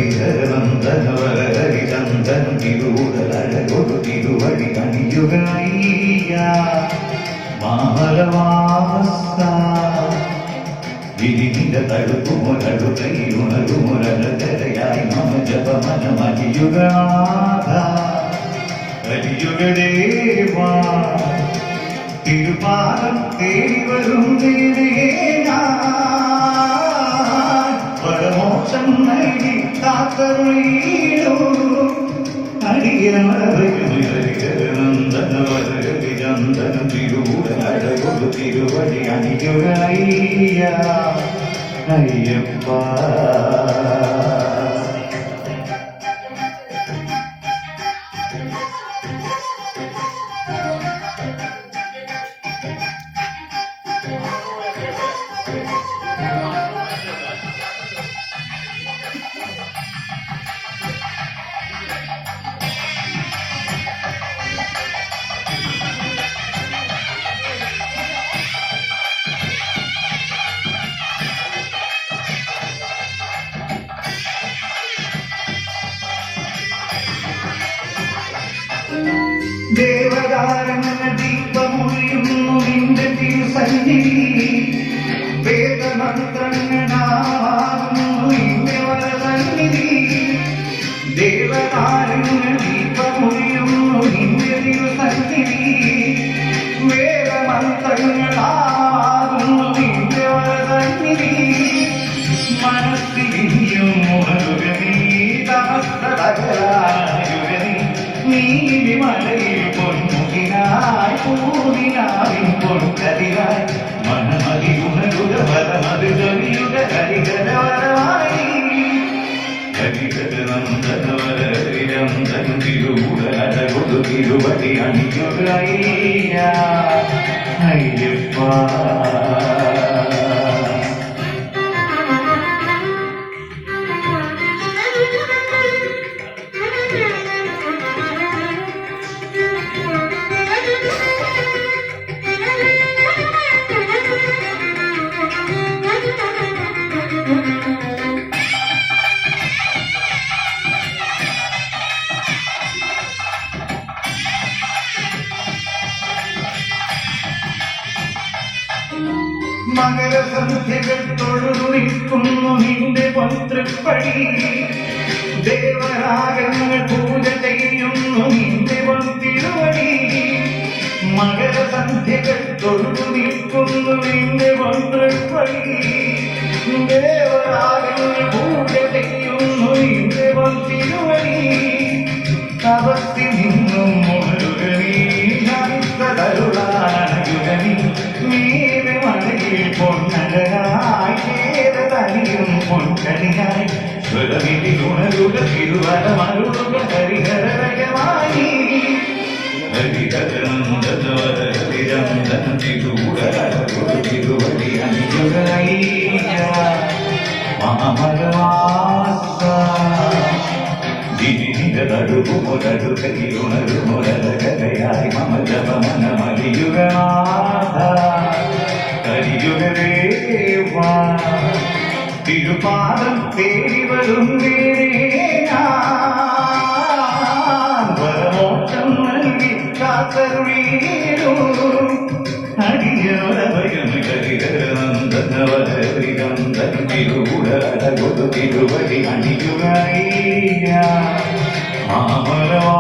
ഹരിഹരനന്ദനവര ഹരിചന്ദൻ തിരൂരഴകൊരു തിരുവടി അണിയുകയ്യ മാമലവാമസ്ത വിധിന്റെ തടുപ്പുമുരടുകയുണരുമുരടയായി മമ ജപമനമലിയുഗാധ കലിയുഗദേവാ തിരുപാദം തേടി വരും പരമോക്ഷം നൽകി കാത്തരുളീടോ അടിയനന്ദന തിരൂരഴകൊരു തിരുവടി അണിയുകയ്യ അയ്യപ്പ. ദേവദാരങ്ങ ദീപമൊഴിയുന്നു നിന്റെ തിരുസന്നിധി വേദമന്ത്രങ്ങളാകുന്നു നിന്റെ വരസന്നിധി ദേവദാരങ്ങ ദീപമൊഴിയുന്നു നിന്റെ തിരുസന്നിധി വേദമന്ത്രങ്ങളാകുന്നു നിന്റെ വരസന്നിധി മനസ്സിലും ഉണരുക നീ തമസ്തകരായുക നീ മലയിൽ പൊന്മുകിനായി പൂവിനാവിൻ പൊൻകതിരായി മനമതി ഉണരുക വരമത് തൊലിയുക ഹരികരവരമായി ഹരികരനന്ദനവര ഹരിചന്ദൻ തിരൂരഴകൊരു തിരുവടി അണിയുകയ്യ അയ്യപ്പ. മകരസന്ധ്യകൾ തൊഴുതു നിൽക്കുന്നു നിന്റെ പൊൻതൃപ്പടി ദേവരാഗങ്ങൾ പൂജ ചെയ്യുന്നു നിന്റെ പൊൻതിരുവടി മകരസന്ധ്യകൾ തൊഴുതു നിൽക്കുന്നു നിന്റെ പൊൻതൃപ്പടി ദേവരാഗങ്ങൾ പൂജ ചെയ്യുന്നു നിന്റെ പൊൻതിരുവടി തപസ്സിൽ നിന്നും ഉണരുക നീ തരുളാണയുക നീ പൊന്നഴകായി തനിയും പൊൻകണിയായി സ്വരവിധി ഉണരുക തിരുവരമരുളുക ഹരിഹരമായി ഹരിഹരനന്ദനവര ഹരിചന്ദൻ തിരൂരഴകൊരു തിരുവടി അണിയുകയ്യ മാമലവാസ വിധിന്റെ തടുപ്പുമുരടുകയുണരുമുരടയായി മമ ജപമനമലിയുഗാധ കലിയുഗദേവാ തിരുപാദം തേടി വരും വരമോക്ഷം നൽകി കാത്തരുളീടോ അടിയവരഭയം ഹരിഹരനന്ദനവര ഹരിചന്ദൻ തിരൂരഴകൊരു തിരുവടി അണിയുകയ്യ മാമലവാ